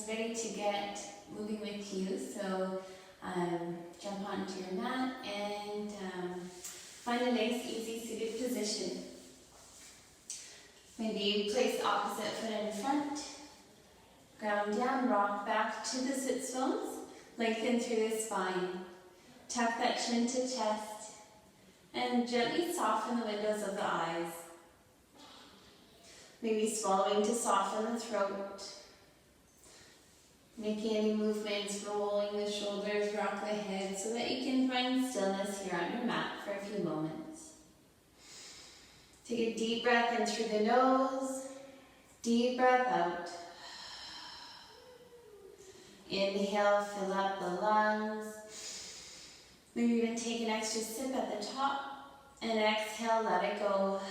ready to get moving with you. So jump onto your mat and find a nice, easy seated position. Maybe place the opposite foot in front, ground down, rock back to the sits bones, lengthen through the spine, tuck that chin to chest, and gently soften the windows of the eyes. Maybe swallowing to soften the throat. Making any movements, rolling the shoulders, rock the head so that you can find stillness here on your mat for a few moments. Take a deep breath in through the nose, deep breath out. Inhale, fill up the lungs. Maybe even take an extra sip at the top, and exhale, let it go.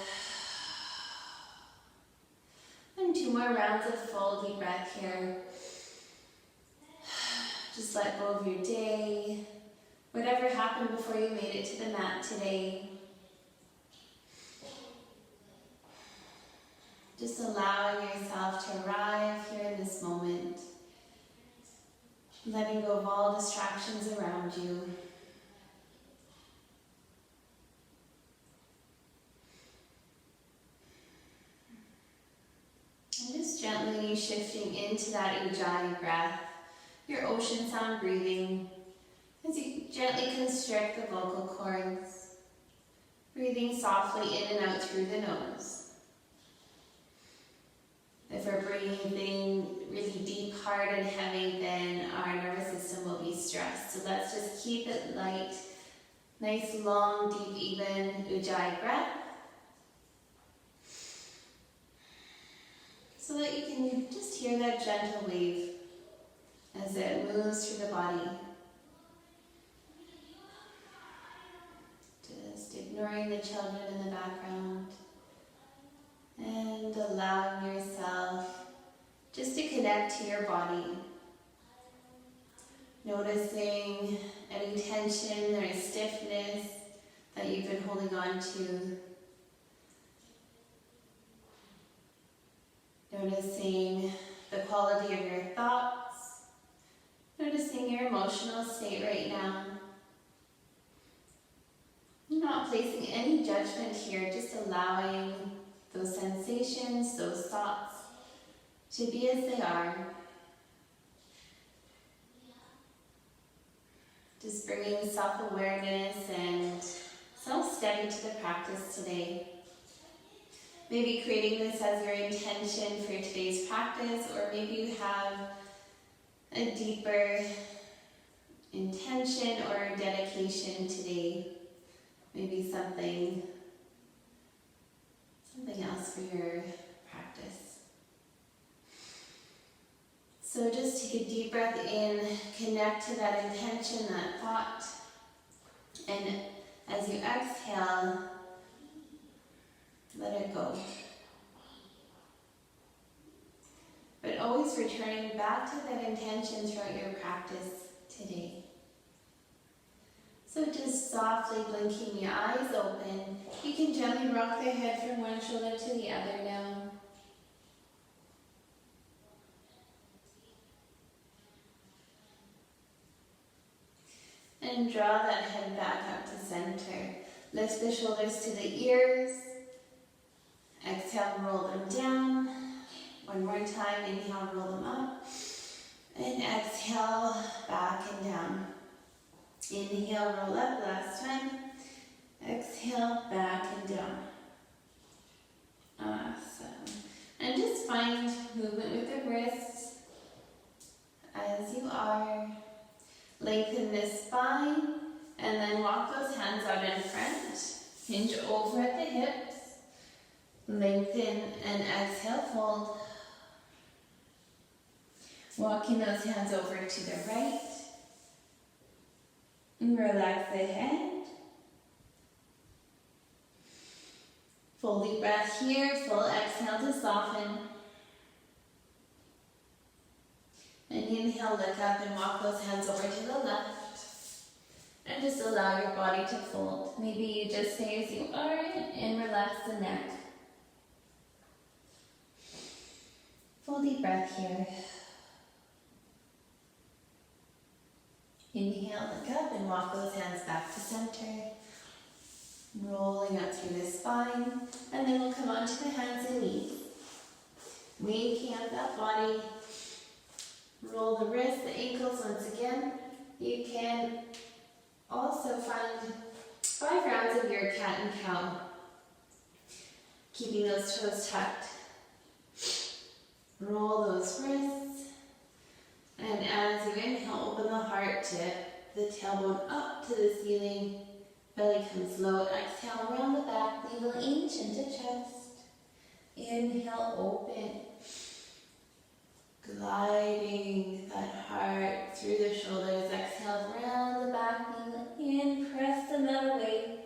And 2 more rounds of full deep breath here. Just let go of your day, whatever happened before you made it to the mat today. Just allowing yourself to arrive here in this moment, letting go of all distractions around you. And just gently shifting into that Ujjayi breath, your ocean sound breathing, as you gently constrict the vocal cords, breathing softly in and out through the nose. If we're breathing really deep, hard, and heavy, then our nervous system will be stressed. So let's just keep it light, nice, long, deep, even Ujjayi breath, so that you can just hear that gentle wave as it moves through the body. Just ignoring the children in the background and allowing yourself just to connect to your body. Noticing any tension or stiffness that you've been holding on to. Noticing the quality of your thoughts. Noticing your emotional state right now. Not placing any judgment here, just allowing those sensations, those thoughts to be as they are. Just bringing self-awareness and self-study to the practice today. Maybe creating this as your intention for today's practice, or maybe you have a deeper intention or dedication today. Maybe something else for your practice. So just take a deep breath in, connect to that intention, that thought, and as you exhale, let it go. But always returning back to that intention throughout your practice today. So just softly blinking your eyes open. You can gently rock the head from one shoulder to the other now. And draw that head back up to center. Lift the shoulders to the ears. Exhale, roll them down. One more time, inhale, roll them up. And exhale, back and down. Inhale, roll up, last time. Exhale, back and down. Awesome. And just find movement with the wrists as you are. Lengthen the spine, and then walk those hands out in front. Hinge over at the hips. Lengthen and exhale, fold. Walking those hands over to the right. And relax the head. Full deep breath here, full exhale to soften. And inhale, look up and walk those hands over to the left. And just allow your body to fold. Maybe you just stay as you are and relax the neck. Full deep breath here. Inhale, look up and walk those hands back to center. Rolling up through the spine. And then we'll come onto the hands and knees. Waking up that body. Roll the wrists, the ankles once again. You can also find 5 rounds of your cat and cow. Keeping those toes tucked. Roll those wrists. And as you inhale, open the heart tip, the tailbone up to the ceiling. Belly comes low. Exhale, round the back, navel inch into chest. Inhale, open. Gliding that heart through the shoulders. Exhale, round the back, navel in, press the mat away.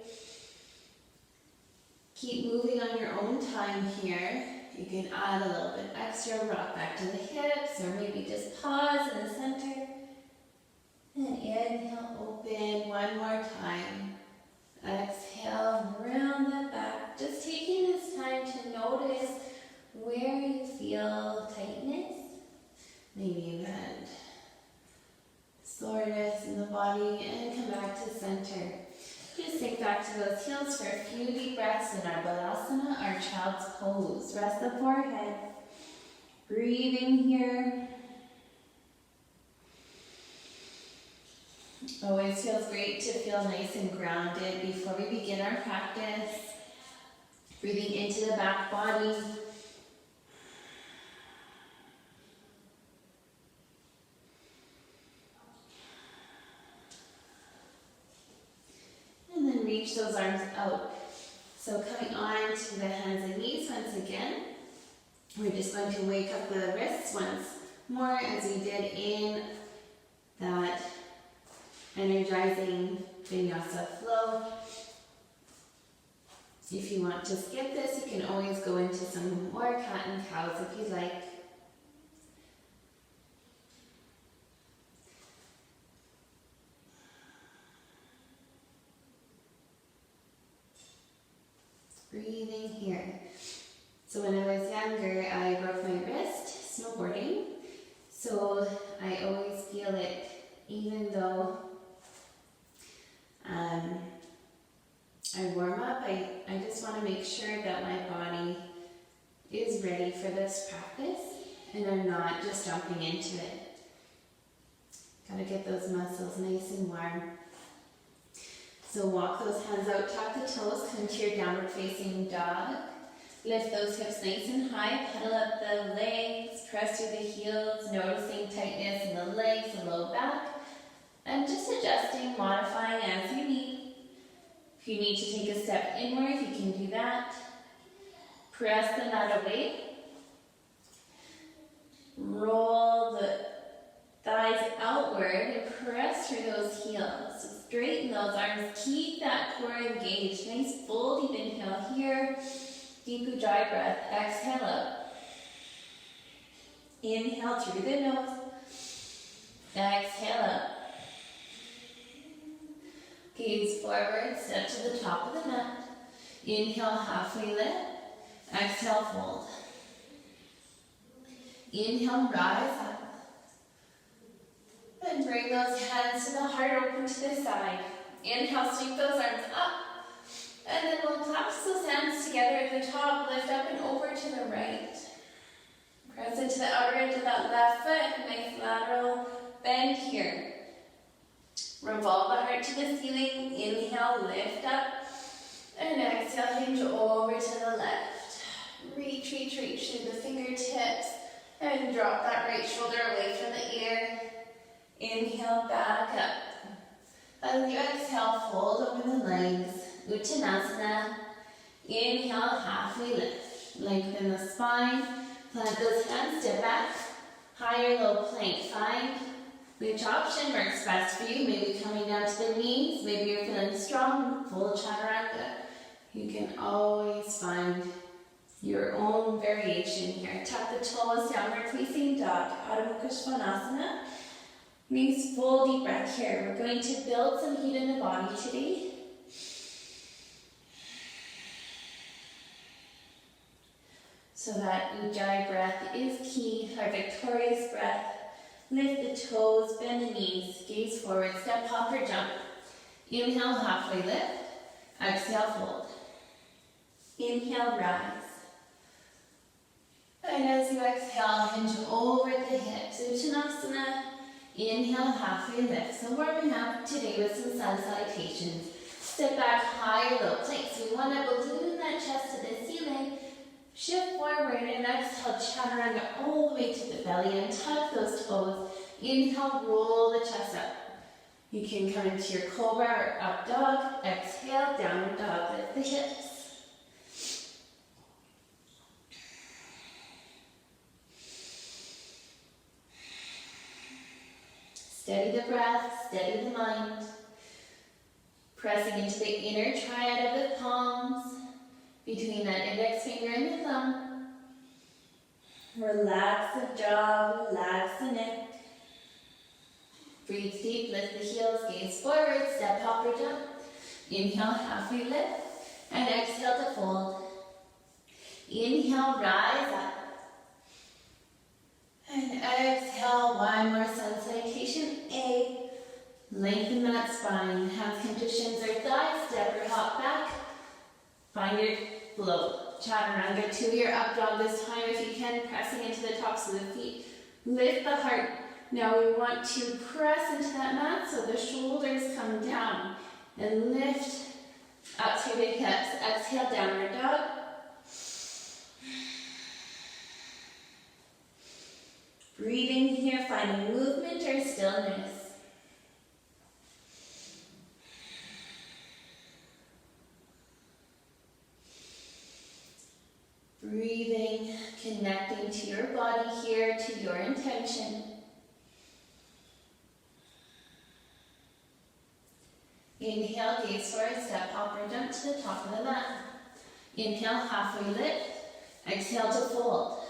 Keep moving on your own time here. You can add a little bit extra, rock back to the hips, or maybe just pause in the center. And inhale, open one more time. Exhale, round that back. Just taking this time to notice where you feel tightness. Maybe you had soreness in the body, and come back to center. Just sink back to those heels for a few deep breaths in our Balasana, our child's pose. Rest the forehead. Breathing here. Always feels great to feel nice and grounded before we begin our practice. Breathing into the back body. And then reach those arms out. So coming on to the hands and knees once again. We're just going to wake up the wrists once more as we did in that energizing vinyasa flow. If you want to skip this, you can always go into some more cat and cows if you like. Breathing here. So when I was younger, I broke my wrist snowboarding. So I always feel it, even though I warm up, I just want to make sure that my body is ready for this practice and I'm not just jumping into it. Gotta get those muscles nice and warm. So walk those hands out, tuck the toes, come to your downward facing dog. Lift those hips nice and high, pedal up the legs, press through the heels, noticing tightness in the legs, the low back, and just adjusting, modifying as you need. If you need to take a step inward, you can do that. Press the mat away. Roll the thighs outward and press through those heels. So straighten those arms, keep that core engaged. Nice full deep inhale here. Deep Ujjayi breath. Exhale up. Inhale through the nose. Exhale up. Gaze forward, step to the top of the mat. Inhale, halfway lift. Exhale, fold. Inhale, rise up. And bring those hands to the heart, open to the side. Inhale, sweep those arms up. And then we'll clasp those hands together at the top, lift up and over to the right. Press into the outer edge of that left foot, nice lateral bend here. Revolve the heart to the ceiling. Inhale, lift up. And exhale, hinge over to the left. Reach, reach, reach through the fingertips. And drop that right shoulder away from the ear. Inhale, back up. As you exhale, fold open the legs. Uttanasana. Inhale, halfway lift. Lengthen the spine. Plant those hands, step back. Higher low plank. Find which option works best for you. Maybe coming down to the knees. Maybe you're feeling strong. Full chaturanga. You can always find your own variation here. Tuck the toes, downward facing dog. Adho Mukha Svanasana. Nice full deep breath here. We're going to build some heat in the body today. So that Ujjayi breath is key, our victorious breath. Lift the toes, bend the knees, gaze forward, step, hop or jump. Inhale, halfway lift. Exhale, fold. Inhale, rise. And as you exhale, hinge over the hips. Uttanasana. Inhale, halfway lift. So warming up today with some sun salutations. Step back, high or low plank. So we want to balloon that chest to the ceiling. Shift forward and exhale, chaturanga all the way to the belly and tuck those toes. Inhale, roll the chest up. You can come into your cobra or up dog. Exhale, downward dog, lift the hips. Steady the breath, steady the mind. Pressing into the inner triad of the palms. Between that index finger and the thumb. Relax the jaw, relax the neck. Breathe deep, lift the heels, gaze forward, step, hop or jump. Inhale, halfway lift, and exhale to fold. Inhale, rise up. And exhale, one more sun salutation, A. Lengthen that spine, hands come to shins or thighs, step or hop back. Find your flow. Chaturanga to your up dog this time if you can, pressing into the tops of the feet. Lift the heart. Now we want to press into that mat so the shoulders come down and lift up through the hips. Exhale, downward dog. Breathing here, finding movement or stillness. Breathing, connecting to your body here, to your intention. Inhale, gaze forward, step, hop or jump to the top of the mat. Inhale, halfway lift. Exhale to fold.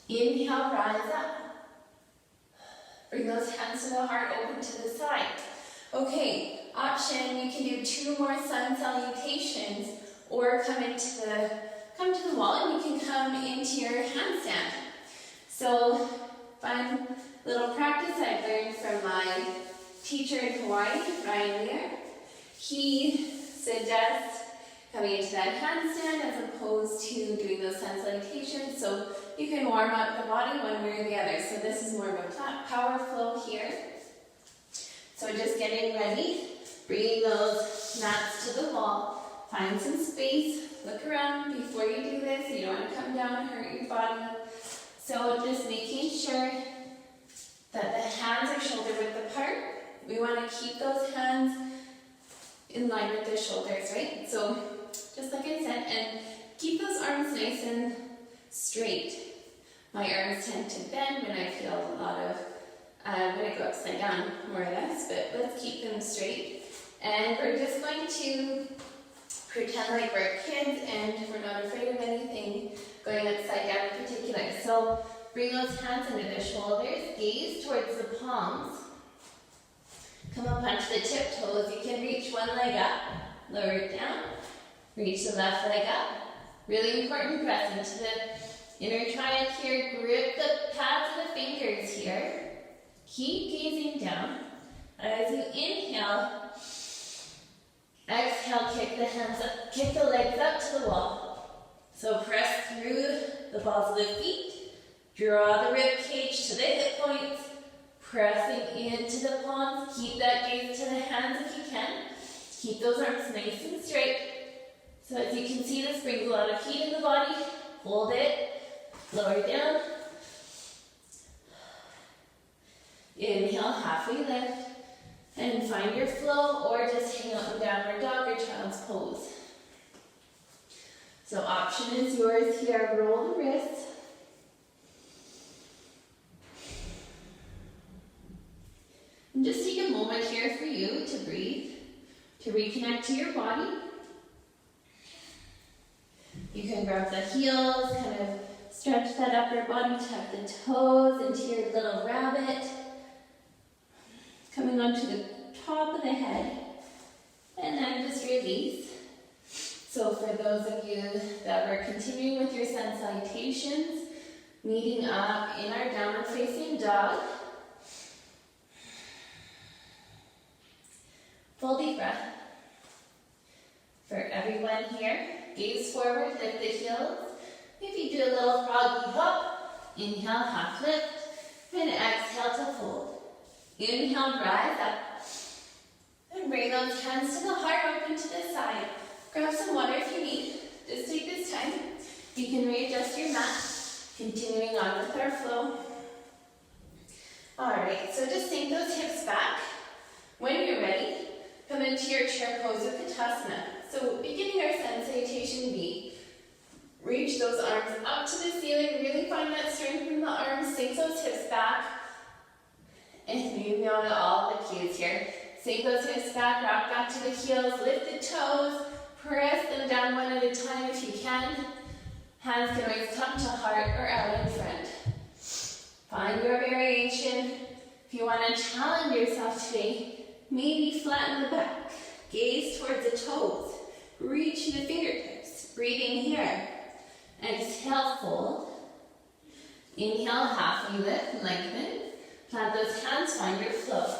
Inhale, rise up. Bring those hands to the heart, open to the side. Okay, option, you can do 2 more sun salutations or come to the wall and you can come into your handstand. So, fun little practice I've learned from my teacher in Hawaii, Ryan Lear. He suggests coming into that handstand as opposed to doing those sun salutations, so you can warm up the body one way or the other. So this is more of a power flow here. So just getting ready, bringing those mats to the wall, find some space, look around before you do this. You don't want to come down and hurt your body. So just making sure that the hands are shoulder width apart. We want to keep those hands in line with the shoulders, right? So just like I said, and keep those arms nice and straight. My arms tend to bend when I feel a lot of, when I go upside down, more or less, but let's keep them straight. And we're just going to pretend like we're kids and we're not afraid of anything going upside down in particular. So bring those hands under the shoulders, gaze towards the palms. Come up onto the tiptoes. You can reach one leg up, lower it down, reach the left leg up. Really important, press into the inner triad here. Grip the pads of the fingers here. Keep gazing down. As you inhale, exhale, kick the hands up, kick the legs up to the wall. So press through the balls of the feet. Draw the rib cage to the hip points. Pressing into the palms, keep that gaze to the hands if you can. Keep those arms nice and straight. So as you can see, this brings a lot of heat in the body. Hold it, lower down. Inhale, halfway lift. And find your flow or just hang out in downward dog or child's pose. So option is yours here, roll the wrists. And just take a moment here for you to breathe, to reconnect to your body. You can grab the heels, kind of stretch that upper body, tuck the toes into your little rabbit. Coming onto the top of the head, and then just release. So for those of you that were continuing with your sun salutations, Meeting up in our downward facing dog. Full deep breath. For everyone here, gaze forward, lift the heels. If you do a little froggy hop, inhale, half lift, and exhale to fold. Inhale, rise up. And bring those hands to the heart, open to the side. Grab some water if you need. Just take this time. You can readjust your mat. Continuing on with our flow. Alright, so just sink those hips back. When you're ready, come into your chair pose of Uttanasana. So beginning our sun salutation V. Reach those arms up to the ceiling. Really find that strength in the arms. Sink those hips back. And you know all the cues here. Sink those hips back, rock back to the heels, lift the toes, press them down one at a time if you can. Hands can always come to heart or out in front. Find your variation. If you want to challenge yourself today, maybe flatten the back. Gaze towards the toes. Reach the fingertips. Breathing here. Exhale, fold. Inhale, halfway lift, lengthen. Plant those hands, find your flow.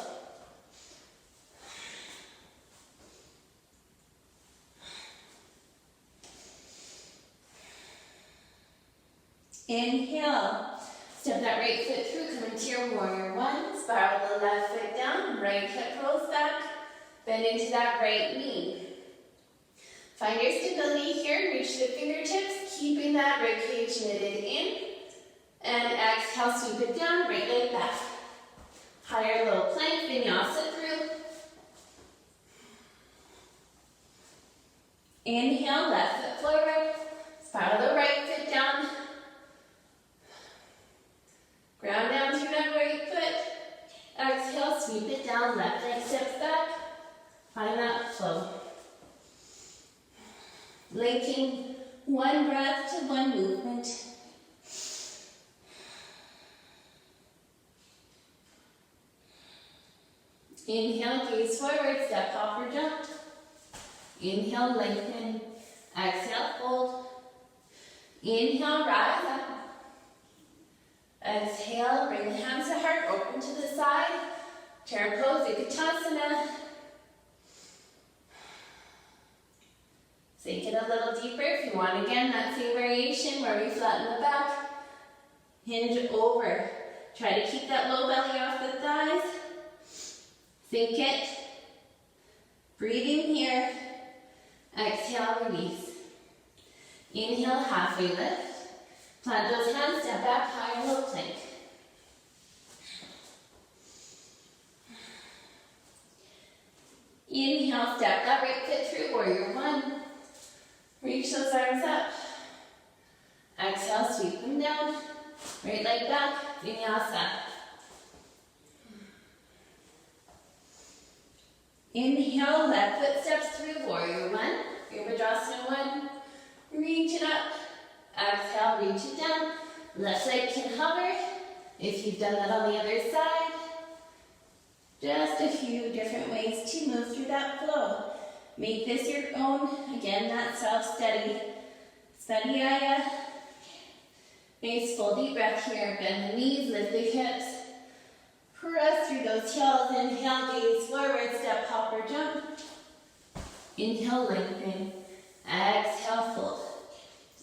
Inhale, step that right foot through, come into your warrior one, spiral the left foot down, right hip rolls back, bend into that right knee. Find your stability here, reach the fingertips, keeping that ribcage knitted in, and exhale, sweep it down, right leg back. Higher low plank, vinyasa through. Inhale, left foot forward, spiral the right foot down, ground down through that right foot. Exhale, sweep it down, left leg steps back. Find that flow. Linking one breath to one movement. Inhale, gaze forward, step, hop or jump. Inhale, lengthen. Exhale, fold. Inhale, rise up. Exhale, bring the hands to heart, open to the side. Chair pose, Uttanasana. Sink it a little deeper if you want. Again, that same variation where we flatten the back. Hinge over. Try to keep that low belly off the thighs. Sink it. Breathing here. Exhale, release. Inhale, halfway lift. Plant those hands, step back, high low plank. Inhale, step that right foot through, warrior one. Reach those arms up. Exhale, sweep them down. Right leg back, vinyasa. Inhale, left foot steps through, warrior one. Virabhadrasana one. Reach it up. Exhale, reach it down. Left leg can hover. If you've done that on the other side, just a few different ways to move through that flow. Make this your own. Again, that self-study. Svadhyaya. Nice full deep breath here. Bend the knees, lift the hips. Press through those heels. Inhale, gaze forward, step, hop or jump. Inhale, lengthen. Exhale, fold.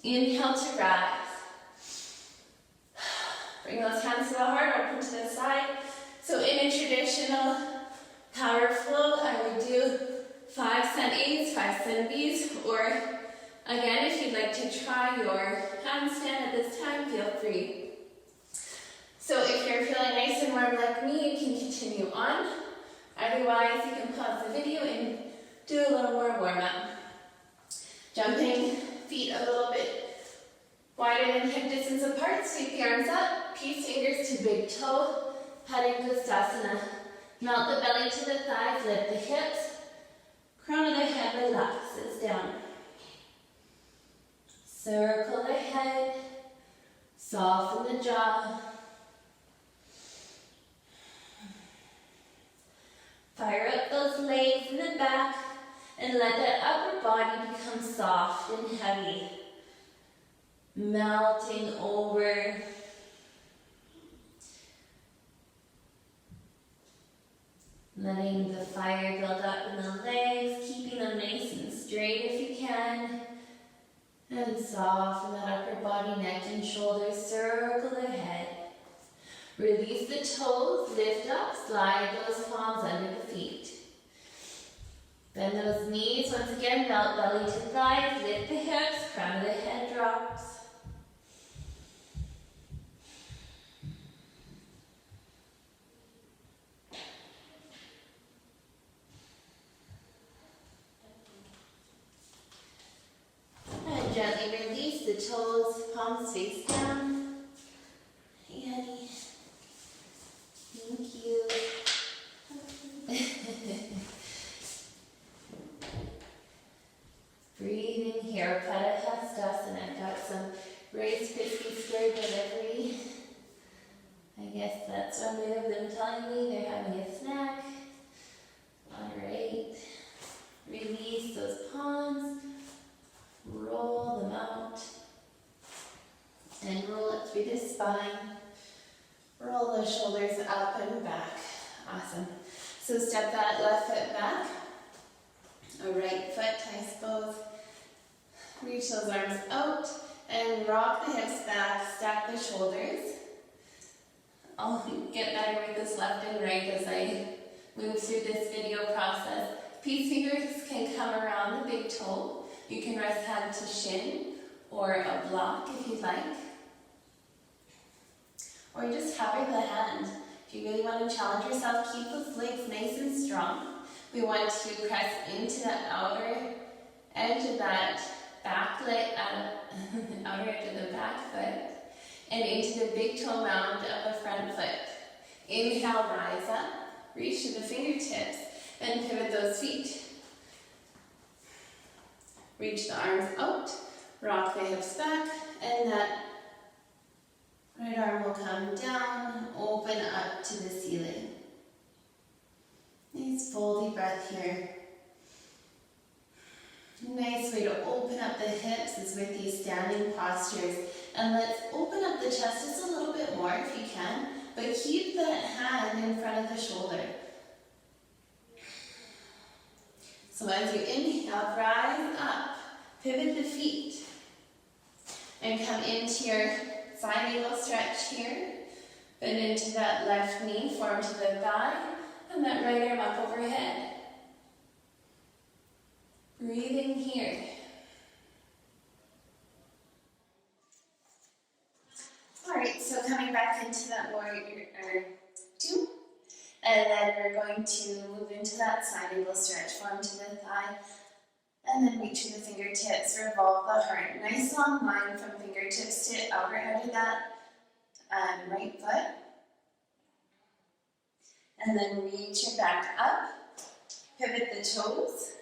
Inhale to rise. Bring those hands to the heart, open to the side. So in a traditional power flow, I would do 5 sun A's, 5 sun B's, or again, if you'd like to try your handstand at this time, feel free. So if you're feeling nice and warm like me, you can continue on. Otherwise, you can pause the video and do a little more warm-up. Jumping feet a little bit wider than hip distance apart, sweep the arms up, peace fingers to big toe, Padangusthasana. Melt the belly to the thighs, lift the hips, crown of the head relaxes down. Circle the head, soften the jaw. Fire up those legs in the back and let that upper body become soft and heavy. Melting over Letting the fire build up in the legs, keeping them nice and straight if you can. And soften that upper body, neck and shoulders, circle the head. Release the toes, lift up, slide those palms under the feet. Bend those knees, once again, melt belly to thighs, lift the hips, crown of the head drops. And gently release the toes, palms face down. Hey, honey. Thank you. Breathing here, Padahastasana. I've got some Rice Krispie square delivery. I guess that's one way of them telling me they're having a snack. Alright. Release those palms. Roll them out. And roll it through the spine. Roll the shoulders up and back. Awesome. So step that left foot back. A right foot, I suppose. Reach those arms out and rock the hips back, stack the shoulders. I'll get better with this left and right as I move through this video process. Peace fingers can come around the big toe. You can rest hand to shin or a block if you'd like. Or just hover the hand. If you really want to challenge yourself, keep those legs nice and strong. We want to press into the outer edge of that back leg, outer edge of the back foot, and into the big toe mound of the front foot. Inhale, rise up, reach to the fingertips, and pivot those feet. Reach the arms out, rock the hips back, and that right arm will come down, open up to the ceiling. Nice full deep breath here. Nice way to open up the hips is with these standing postures. And let's open up the chest just a little bit more if you can, but keep that hand in front of the shoulder. So as you inhale, rise up, pivot the feet, and come into your side angle stretch here. Bend into that left knee, form to the thigh, and that right arm up overhead. Breathing here. Alright, so coming back into that warrior two. And then we're going to move into that side angle stretch, form to the thigh. And then reach to the fingertips, revolve the heart. Nice long line from fingertips to outer edge of that right foot. And then reach your back up, pivot the toes,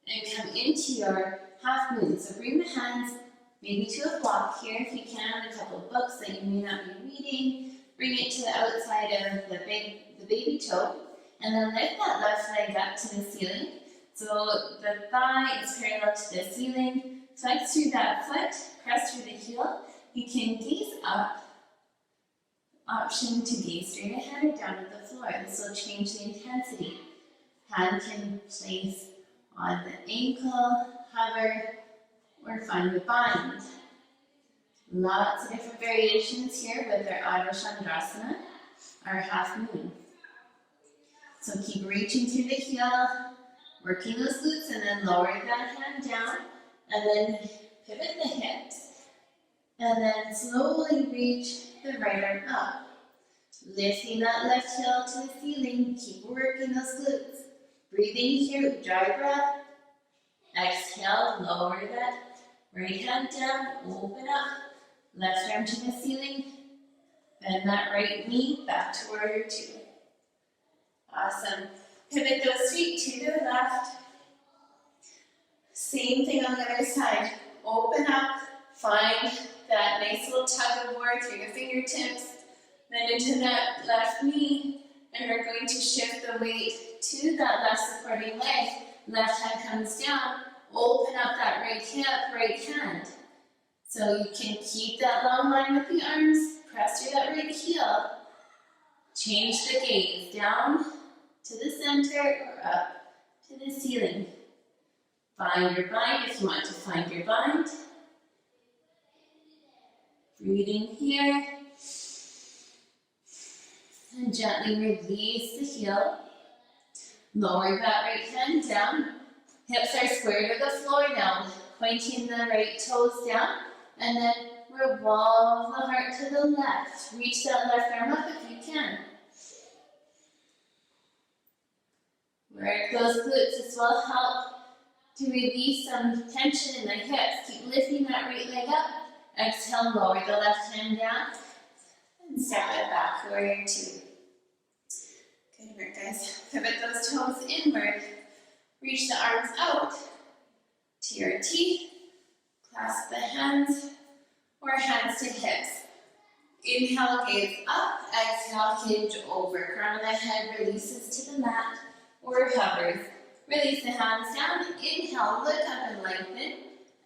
and come into your half moon. So bring the hands maybe to a block here if you can, a couple of books that you may not be reading. Bring it to the outside of the baby toe, and then lift that left leg up to the ceiling. So the thigh is parallel to the ceiling. Flex through that foot, press through the heel. You can gaze up. Option to gaze straight ahead or down to the floor. This will change the intensity. Hand can place on the ankle, hover, or find the bind. Lots of different variations here with our Adho Chandrasana, our half moon. So keep reaching through the heel, working those glutes, and then lower that hand down, and then pivot the hips, and then slowly reach the right arm up. Lifting that left heel to the ceiling, keep working those glutes. Breathing here, dry breath. Exhale, lower that right hand down, open up. Left arm to the ceiling. Bend that right knee back to warrior two. Awesome. Pivot those feet to the left. Same thing on the other side. Open up, find that nice little tug of war through the fingertips. Then into that left knee, and we're going to shift the weight to that left supporting leg. Left hand comes down, open up that right hip, right hand. So you can keep that long line with the arms, press through that right heel, Change the gaze down to the center or up to the ceiling. Find your bind if you want to find your bind. Breathing here. And gently release the heel. Lower that right hand down. Hips are square to the floor now. Pointing the right toes down. And then revolve the heart to the left. Reach that left arm up if you can. Work those glutes. This will help to release some tension in the hips. Keep lifting that right leg up. Exhale, lower the left hand down. And step it back, warrior two. Good work, guys. Pivot those toes inward. Reach the arms out to your T. Clasp the hands or hands to hips. Inhale, gaze up. Exhale, hinge over. Crown of the head releases to the mat or hovers. Release the hands down. Inhale, look up and lengthen.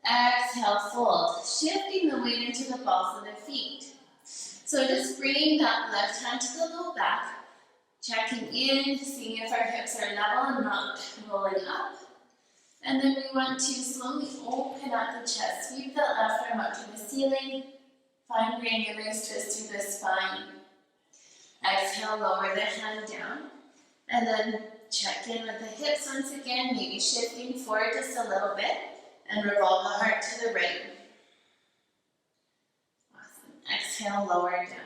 Exhale, fold. Shifting the weight into the balls of the feet. So just bringing that left hand to the low back. Checking in, seeing if our hips are level and not rolling up. And then we want to slowly open up the chest. Sweep that left arm up to the ceiling. Find a nice twist through the spine. Exhale, lower the hand down. And then check in with the hips once again, maybe shifting forward just a little bit. And revolve the heart to the right. Awesome. Exhale, lower down.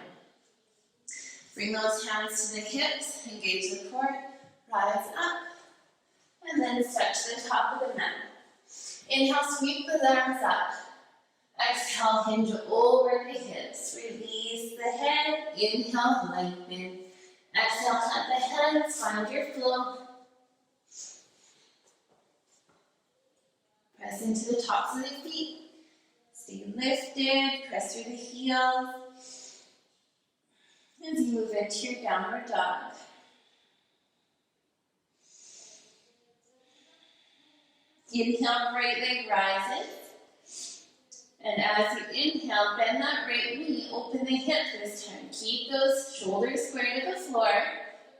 Bring those hands to the hips, engage the core, rise up, and then stretch the top of the mat. Inhale, sweep the arms up. Exhale, hinge over the hips. Release the head. Inhale, lengthen. Exhale, tap the hands, find your flow. Press into the tops of the feet. Stay lifted, press through the heels. As you move into your downward dog. Inhale, right leg rises. And as you inhale, bend that right knee, open the hip this time. Keep those shoulders square to the floor.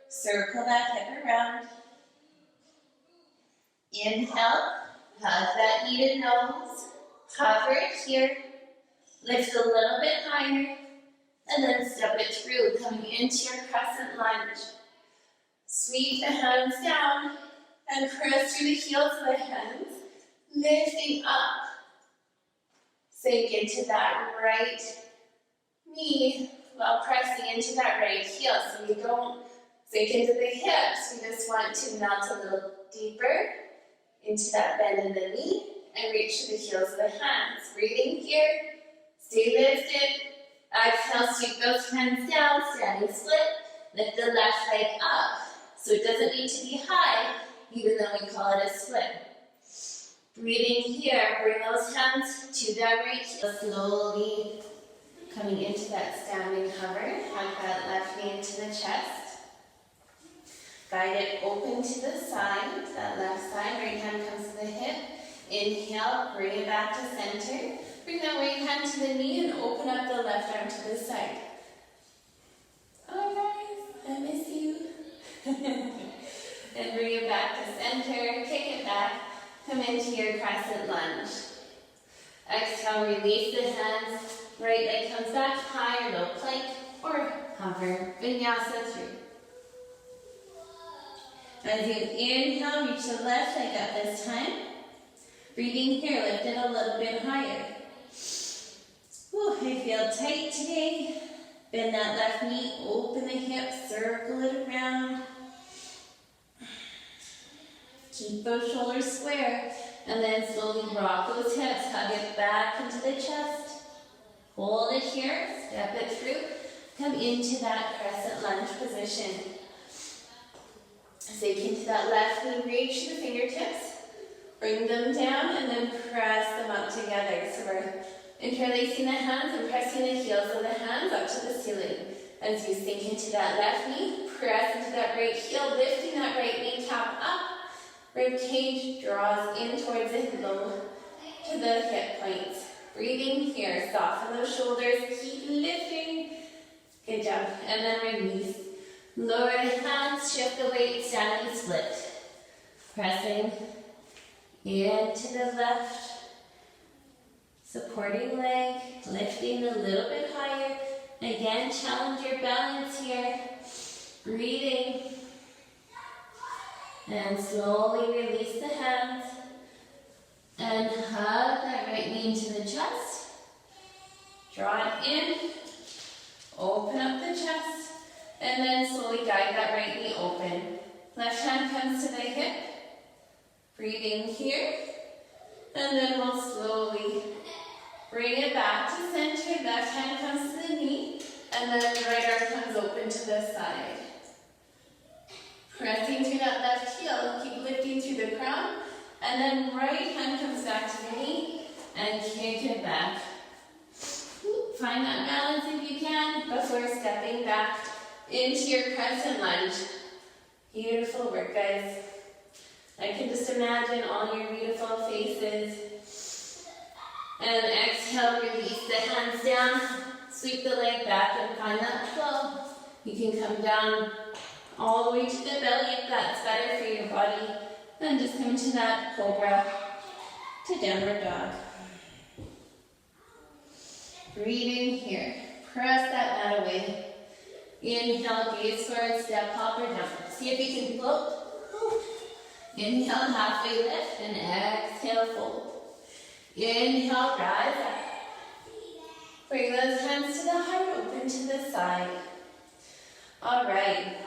Circle that hip around. Inhale, hug that knee to nose. Hover it here. Lift a little bit higher. And then step it through, coming into your crescent lunge. Sweep the hands down and press through the heels of the hands, lifting up. Sink into that right knee while pressing into that right heel. So you don't sink into the hips, you just want to melt a little deeper into that bend in the knee and reach to the heels of the hands. Breathing here, stay lifted. Exhale, sweep those hands down, standing split. Lift the left leg up. So it doesn't need to be high, even though we call it a split. Breathing here, bring those hands to that right heel. Slowly coming into that standing hover. Hug that left knee into the chest. Guide it open to the side, that left side. Right hand comes to the hip. Inhale, bring it back to center. Bring that right hand to the knee and open up the left arm to the side. Oh guys, I miss you. And bring it back to center, kick it back, come into your crescent lunge. Exhale, release the hands, right leg comes back, high or low plank, or hover, vinyasa through. As you inhale, reach the left leg up this time. Breathing here, lift it a little bit higher. Whew, I feel tight today. Bend that left knee, open the hips, circle it around. Keep those shoulders square, and then slowly rock those hips, hug it back into the chest. Hold it here, step it through, come into that crescent lunge position. Sink into that left knee, reach the fingertips, bring them down, and then press them up together. So we're interlacing the hands and pressing the heels of the hands up to the ceiling. As you sink into that left knee, press into that right heel, lifting that right knee cap up. Rib cage draws in towards the low to the hip points. Breathing here, soften those shoulders, keep lifting. Good job. And then release. Lower the hands, shift the weight, standing split. Pressing into the left, supporting leg, lifting a little bit higher. Again, challenge your balance here. Breathing. And slowly release the hands. And hug that right knee into the chest. Draw it in. Open up the chest. And then slowly guide that right knee open. Left hand comes to the hip. Breathing here. And then we'll slowly bring it back to center. Left hand comes to the knee. And then right arm comes open to the side. Pressing through that left heel. Keep lifting through the crown. And then right hand comes back to the knee. And kick it back. Find that balance if you can before stepping back into your crescent lunge. Beautiful work, guys. I can just imagine all your beautiful faces. And exhale, release the hands down. Sweep the leg back and find that flow. You can come down all the way to the belly if that's better for your body. Then just come to that cobra to downward dog. Breathing here. Press that mat away. Inhale, gaze forward, step hopper down. See if you can float. Inhale, halfway lift, and exhale, fold. Inhale, rise up. Bring those hands to the heart, open to the side. All right.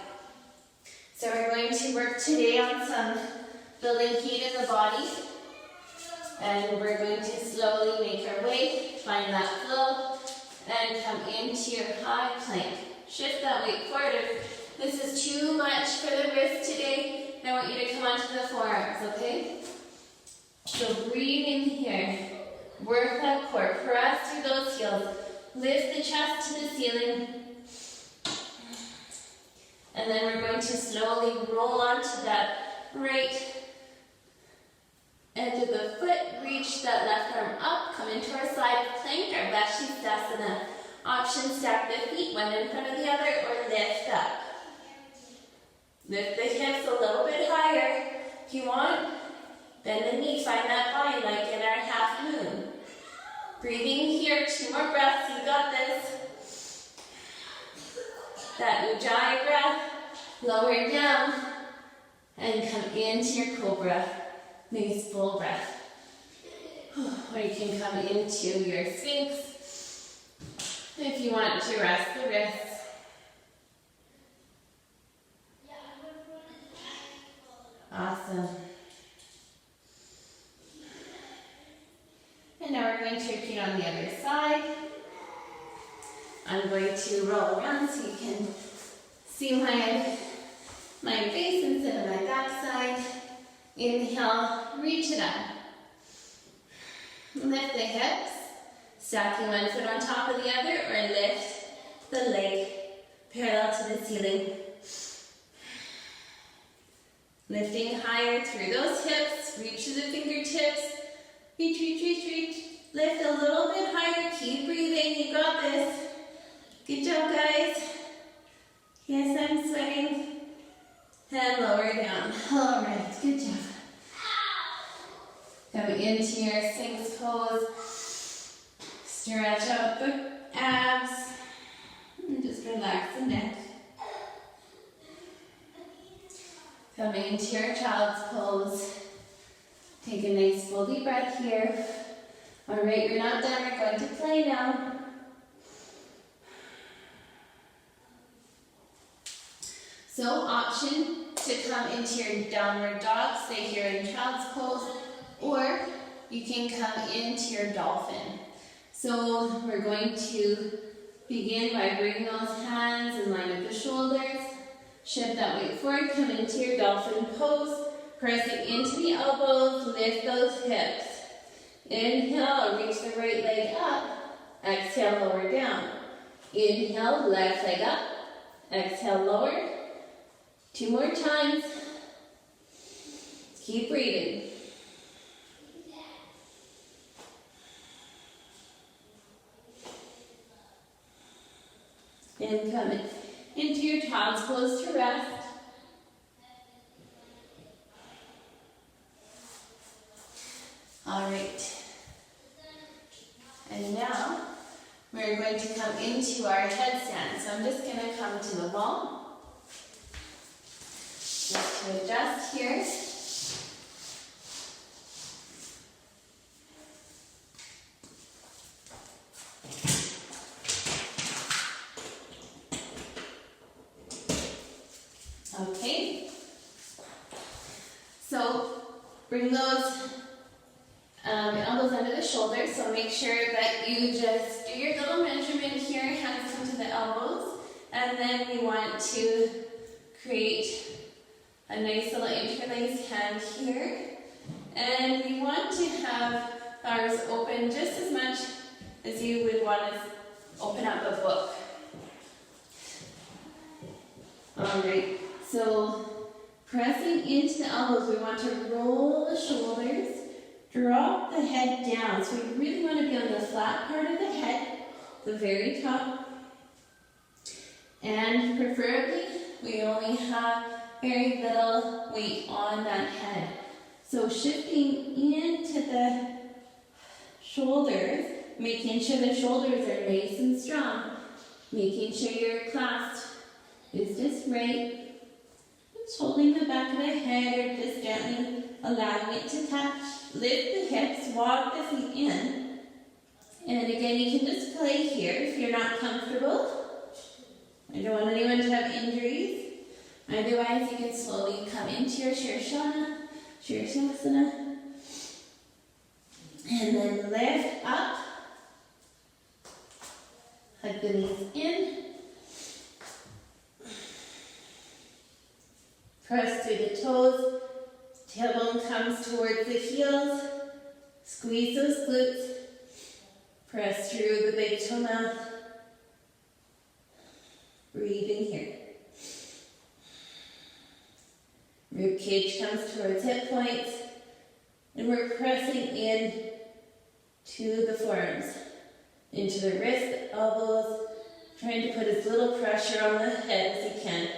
So we're going to work today on some building heat in the body. And we're going to slowly make our way, find that flow, and come into your high plank. Shift that weight forward. If this is too much for the wrist today, I want you to come onto the forearms, okay? So breathe in here. Work that core. Press through those heels. Lift the chest to the ceiling. And then we're going to slowly roll onto that right edge of the foot. Reach that left arm up. Come into our side plank, our Vashisthasana. Option, stack the feet one in front of the other or lift up. Lift the hips a little bit higher. If you want, bend the knee, find that bind like in our half moon. Breathing here, 2 more breaths, you got this. That Ujjayi breath, lower down, and come into your cobra. Nice full breath. Or you can come into your Sphinx. If you want to rest the wrists. Awesome. And now we're going to repeat on the other side. I'm going to roll around so you can see my face instead of my backside. Inhale, reach it up. Lift the hips. Stacking one foot on top of the other, or lift the leg parallel to the ceiling. Lifting higher through those hips, reach to the fingertips. Reach, reach, reach, reach. Lift a little bit higher, keep breathing, you got this. Good job, guys. Yes, I'm sweating. And lower down. All right, good job. Coming into your Sphinx pose. Stretch out the abs and just relax the neck. Coming into your child's pose. Take a nice full deep breath here. All right, we're not done. We're going to play now. So option to come into your downward dog, stay here in child's pose, or you can come into your dolphin. So we're going to begin by bringing those hands in line with the shoulders. Shift that weight forward, come into your dolphin pose. Pressing into the elbows, lift those hips. Inhale, reach the right leg up. Exhale, lower down. Inhale, left leg up. Exhale, lower. 2 more times. Keep breathing. And come into your child's Mouth's closed to rest. All right. And now we're going to come into our headstand. So I'm just going to come to the wall. Just to adjust here. Okay. So bring those elbows under the shoulders, so make sure that you just do your little measurement here, hands come to the elbows, and then we want to create a nice little interlaced hand here, and we want to have ours open just as much as you would want to open up a book. Alright, so pressing into the elbows, we want to roll the shoulders, drop the head down. So we really want to be on the flat part of the head, the very top. And preferably, we only have very little weight on that head. So shifting into the shoulders, making sure the shoulders are nice and strong, making sure your clasp is just right. Just holding the back of the head or just gently allowing it to touch. Lift the hips, walk the feet in. And again, you can just play here if you're not comfortable. I don't want anyone to have injuries. Otherwise, you can slowly come into your Shirshasana, and then lift up. Hug the knees in. Press through the toes. Tailbone comes towards the heels. Squeeze those glutes. Press through the big toe mouth. Breathe in here. Rib cage comes towards hip points. And we're pressing in to the forearms, into the wrists, the elbows, trying to put as little pressure on the head as you can.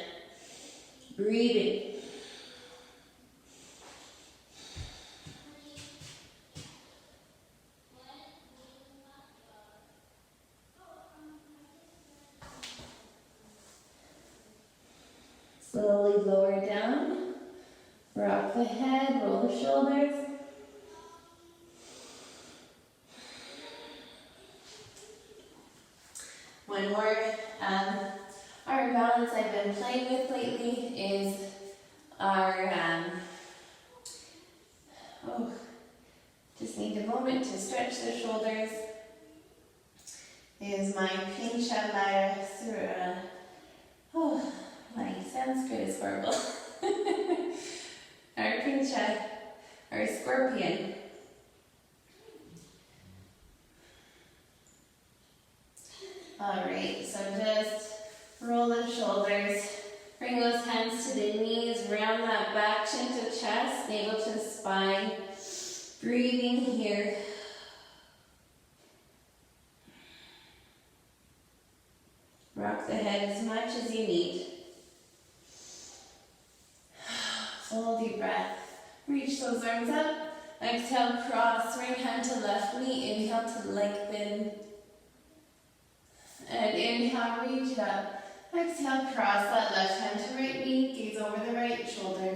Breathing. Slowly lower down, rock the head, roll the shoulders. One more. Our balance I've been playing with lately is our, just need a moment to stretch the shoulders, is my Pincha Maya Sura. Oh, my Sanskrit is horrible. Our Pincha, our scorpion. Alright, so just roll the shoulders, bring those hands to the knees, round that back, chin to chest, navel to spine. Breathing here. Rock the head as much as you need. Full deep breath. Reach those arms up. Exhale, cross, right hand to left knee. Inhale to lengthen. And inhale, reach up. Exhale, cross that left hand to right knee. Gaze over the right shoulder.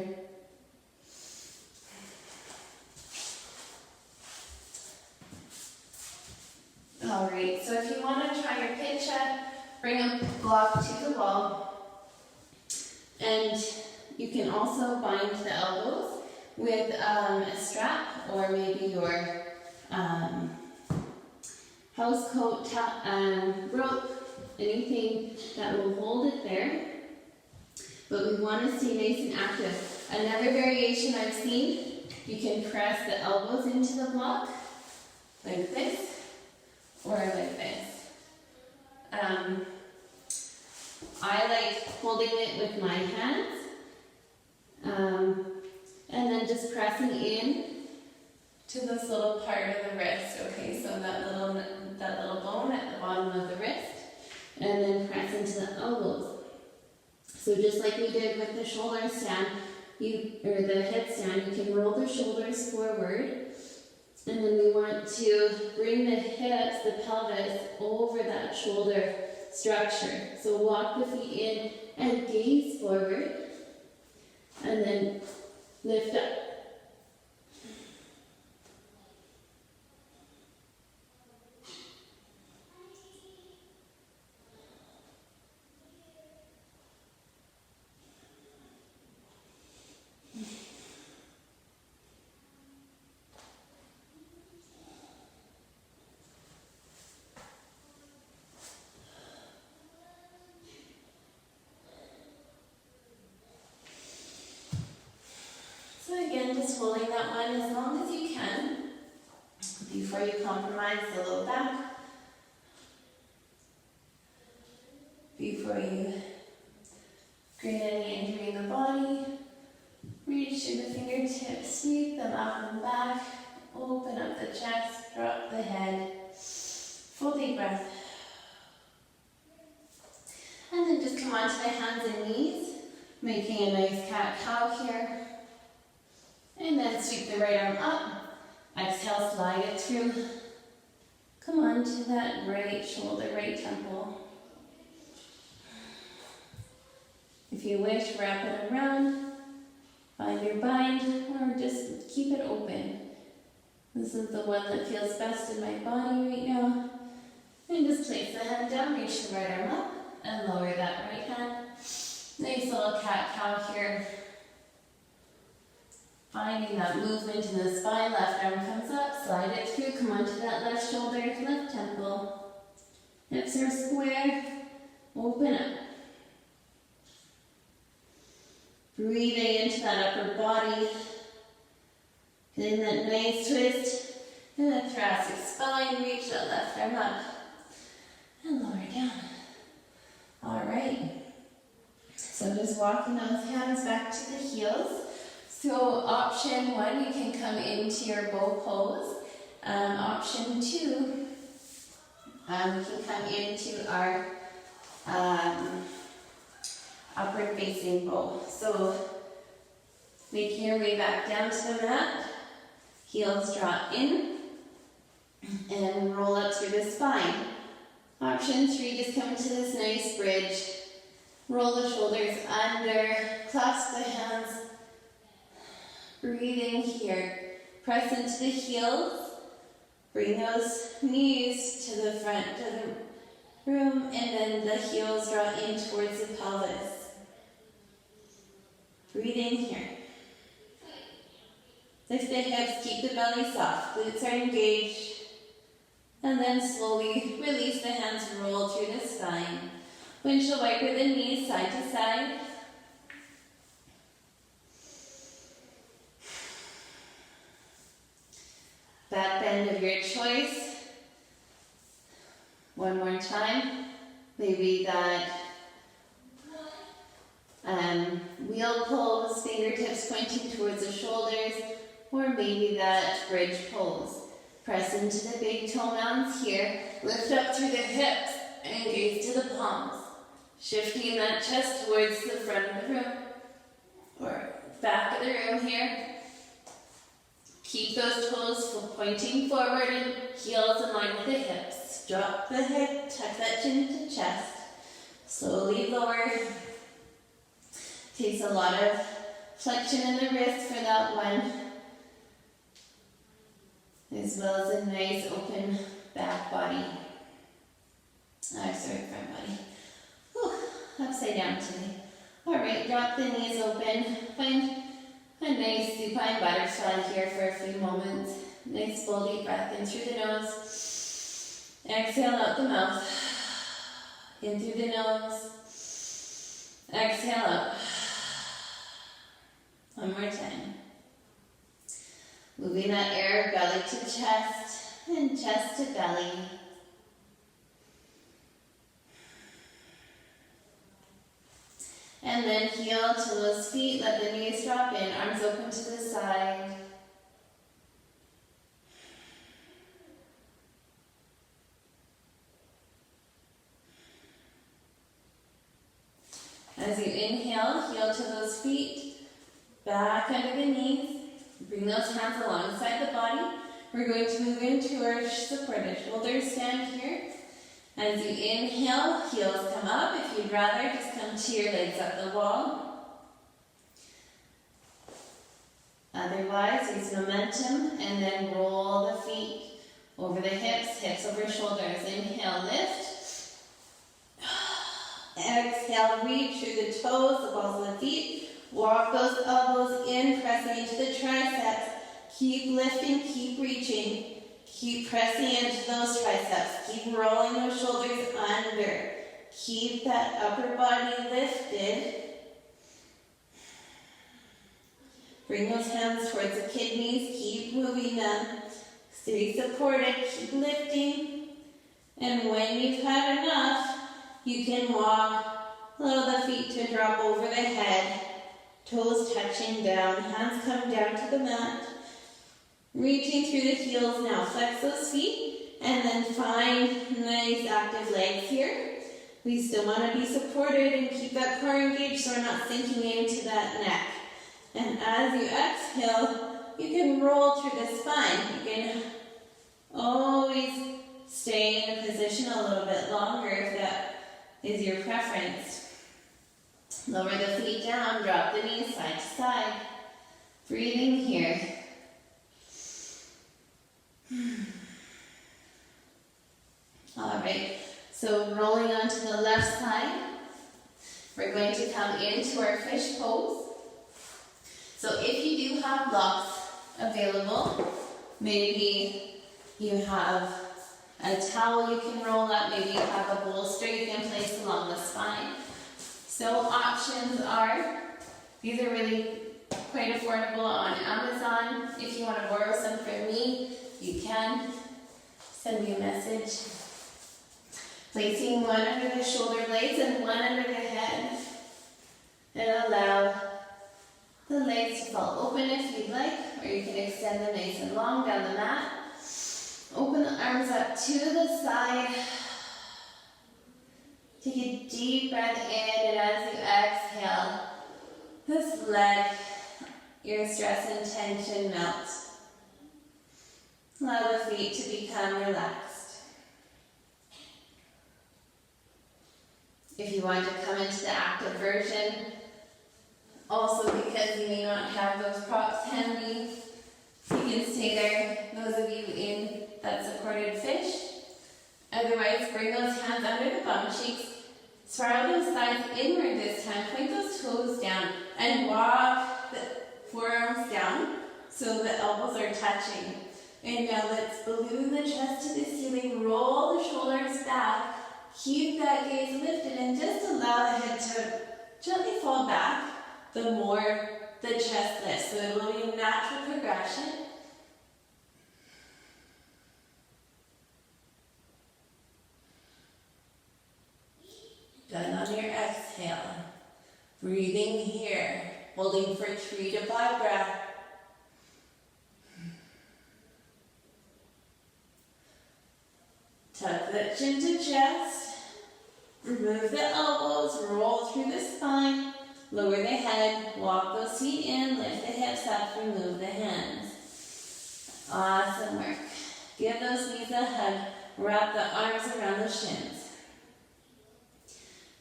Alright, so if you want to try your Pincha, bring a block to the wall. And you can also bind the elbows with a strap or maybe your house coat, rope, anything that will hold it there. But we want to stay nice and active. Another variation I've seen, you can press the elbows into the block like this or like this. I like holding it with my hands and then just pressing in to this little part of the wrist, okay? So that little bone at the bottom of the wrist, and then press into the elbows. So just like we did with the shoulder stand, or the headstand, you can roll the shoulders forward, and then we want to bring the hips, the pelvis, over that shoulder structure. So walk the feet in and gaze forward, and then lift up. So again, just holding that one as long as you can before you compromise the low back, before you create any injury in the body. Reach through the fingertips, sweep them up and back, open up the chest, drop the head, full deep breath. And then just come onto the hands and knees, making a nice cat-cow here. And then sweep the right arm up, exhale, slide it through. Come on to that right shoulder, right temple. If you wish, wrap it around, find your bind, or just keep it open. This is the one that feels best in my body right now. And just place the hand down, reach the right arm up, and lower that right hand. Nice little cat-cow here. Finding that movement in the spine, left arm comes up, slide it through, come onto that left shoulder, left temple. Hips are square, open up. Breathing into that upper body, getting that nice twist in the thoracic spine, reach that left arm up, and lower down. All right, so just walking those hands back to the heels. So option one, you can come into your bow pose. Option two, we can come into our upward facing bow. So making your way back down to the mat, heels drop in, and roll up through the spine. Option three, just come into this nice bridge, roll the shoulders under, clasp the hands, breathing here. Press into the heels, bring those knees to the front of the room, and then the heels draw in towards the pelvis. Breathing here. Lift the hips, keep the belly soft, glutes are engaged, and then slowly release the hands, roll through the spine. Windshield wiper the knees side to side. Back bend of your choice. One more time. Maybe that wheel pose, fingertips pointing towards the shoulders, or maybe that bridge pose. Press into the big toe mounds here. Lift up through the hips and gaze to the palms. Shifting that chest towards the front of the room, or back of the room here. Keep those toes pointing forward and heels in line with the hips. Drop the head, tuck that chin to chest. Slowly lower. Takes a lot of flexion in the wrist for that one, as well as a nice open back body. Front body. Whew, upside down today. Alright, drop the knees open. Find a nice supine butterfly here for a few moments. Nice full deep breath in through the nose. Exhale out the mouth. In through the nose. Exhale out. One more time. Moving that air, belly to chest, and chest to belly. And then heel to those feet, let the knees drop in, arms open to the side. As you inhale, heel to those feet, back under the knees. Bring those hands alongside the body. We're going to move into our supported shoulder stand here. As you inhale, heels come up. If you'd rather, just come to your legs up the wall. Otherwise, use momentum and then roll the feet over the hips, hips over shoulders. Inhale, lift. Exhale, reach through the toes, the balls of the feet. Walk those elbows in, pressing into the triceps. Keep lifting, keep reaching. Keep pressing into those triceps. Keep rolling those shoulders under. Keep that upper body lifted. Bring those hands towards the kidneys. Keep moving them. Stay supported. Keep lifting. And when you've had enough, you can walk. Allow the feet to drop over the head. Toes touching down. Hands come down to the mat. Reaching through the heels now. Flex those feet and then find nice active legs here. We still want to be supported and keep that core engaged so we're not sinking into that neck. And as you exhale, you can roll through the spine. You can always stay in a position a little bit longer if that is your preference. Lower the feet down, drop the knees side to side. Breathing here. All right, so rolling onto the left side, we're going to come into our fish pose. So if you do have blocks available, maybe you have a towel you can roll up, maybe you have a bolster you can place along the spine. So options are, these are really quite affordable on Amazon. If you want to borrow some from me, you can. Send me a message. Placing one under the shoulder blades and one under the head. And allow the legs to fall open if you'd like, or you can extend them nice and long down the mat. Open the arms up to the side. Take a deep breath in, and as you exhale, just let your stress and tension melt. Allow the feet to become relaxed. If you want to come into the active version, also because you may not have those props handy, you can stay there, those of you in that supported fish. Otherwise, bring those hands under the bum cheeks, spiral those thighs inward this time, point those toes down, and walk the forearms down so the elbows are touching. And now let's balloon the chest to the ceiling, roll the shoulders back, keep that gaze lifted, and just allow the head to gently fall back the more the chest lifts. So it will be a natural progression. Done on your exhale. Breathing here, holding for 3 to 5 breaths. Tuck the chin to chest. Remove the elbows, roll through the spine. Lower the head, walk those feet in, lift the hips up, remove the hands. Awesome work. Give those knees a hug. Wrap the arms around the shins.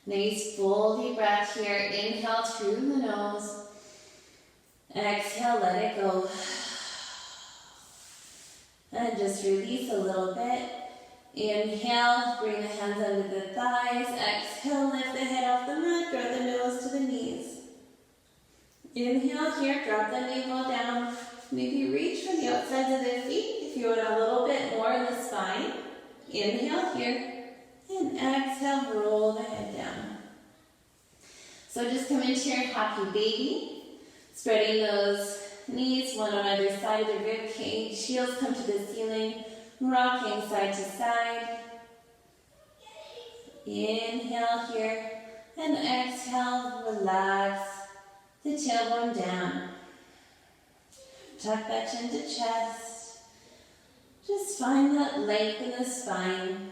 Nice full deep breath here. Inhale through the nose. Exhale, let it go. And just release a little bit. Inhale, bring the hands under the thighs. Exhale, lift the head off the mat, draw the nose to the knees. Inhale here, drop the navel down. Maybe reach for the outsides of the feet if you want a little bit more in the spine. Inhale here, and exhale, roll the head down. So just come into your happy baby, spreading those knees, one on either side of the rib cage. Heels come to the ceiling. Rocking side to side. Inhale here and exhale, relax the tailbone down. Tuck that chin to chest. Just find that length in the spine.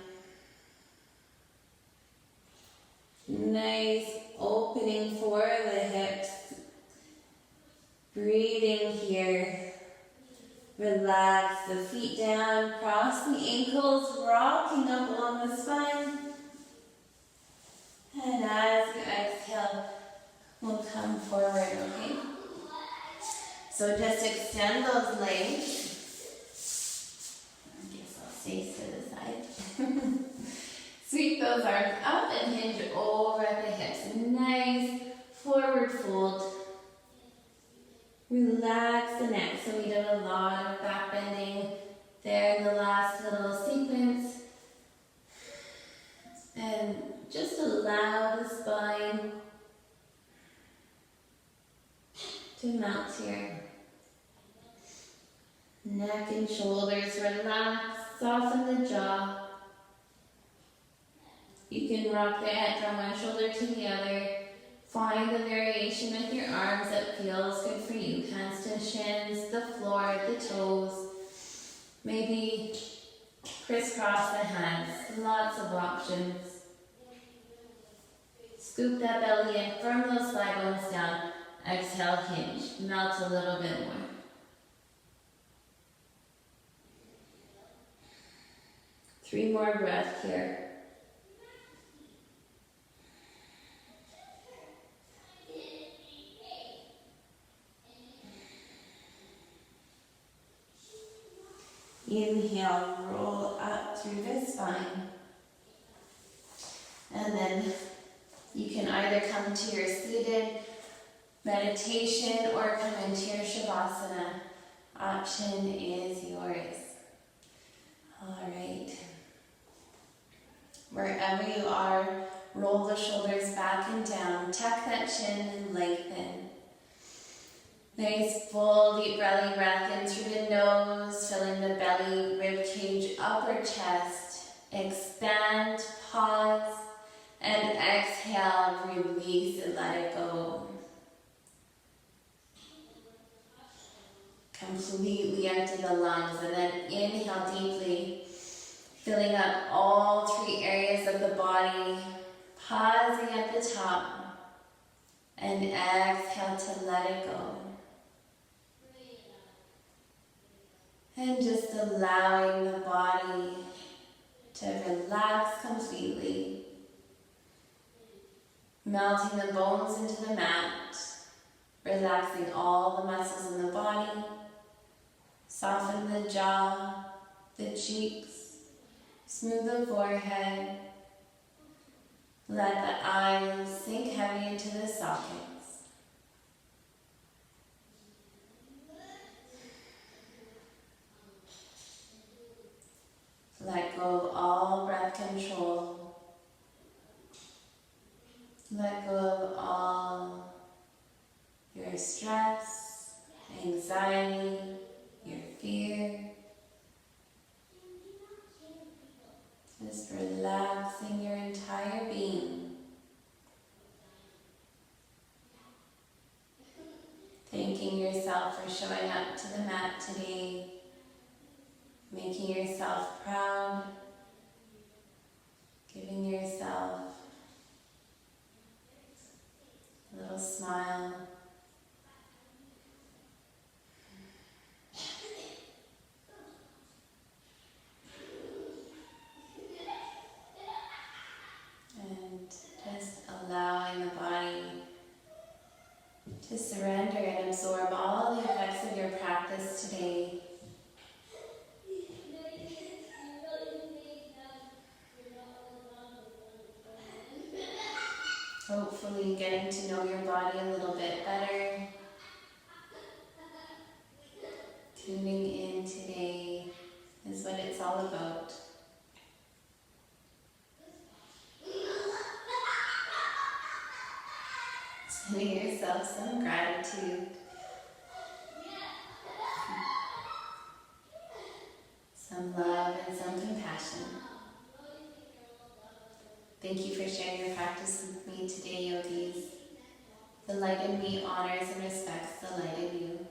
Nice opening for the hips. Breathing here. Relax the feet down, cross the ankles, rocking up along the spine. And as you exhale, we'll come forward, okay? So just extend those legs. I guess I'll stay to the side. Sweep those arms up and hinge over at the hips. Nice forward fold. Relax the neck. So we did a lot of back bending there in the last little sequence. And just allow the spine to melt here. Neck and shoulders relax, soften the jaw. You can rock the head from one shoulder to the other. Find the variation with your arms that feels good for you. Hands to shins, the floor, the toes. Maybe crisscross the hands. Lots of options. Scoop that belly in, firm those thigh bones down. Exhale, hinge. Melt a little bit more. Three more breaths here. Inhale, roll up through the spine. And then you can either come to your seated meditation or come into your Shavasana. Option is yours. All right. Wherever you are, roll the shoulders back and down. Tuck that chin and lengthen. Nice full deep belly breath in through the nose, filling the belly, rib cage, upper chest. Expand, pause, and exhale, release and let it go. Completely empty the lungs and then inhale deeply, filling up all three areas of the body, pausing at the top, and exhale to let it go. And just allowing the body to relax completely. Melting the bones into the mat. Relaxing all the muscles in the body. Soften the jaw, the cheeks. Smooth the forehead. Let the eyes sink heavy into the sockets. Let go of all breath control. Let go of all your stress, anxiety, your fear. Just relaxing your entire being. Thanking yourself for showing up to the mat today. Making yourself proud, giving yourself a little smile. And just allowing the body to surrender and absorb all the effects of your practice today. Hopefully getting to know your body a little bit better. Tuning in today is what it's all about. Sending yourself some gratitude. Some love and some compassion. Thank you for sharing your practice with me today, yogis. The light in me honors and respects the light in you.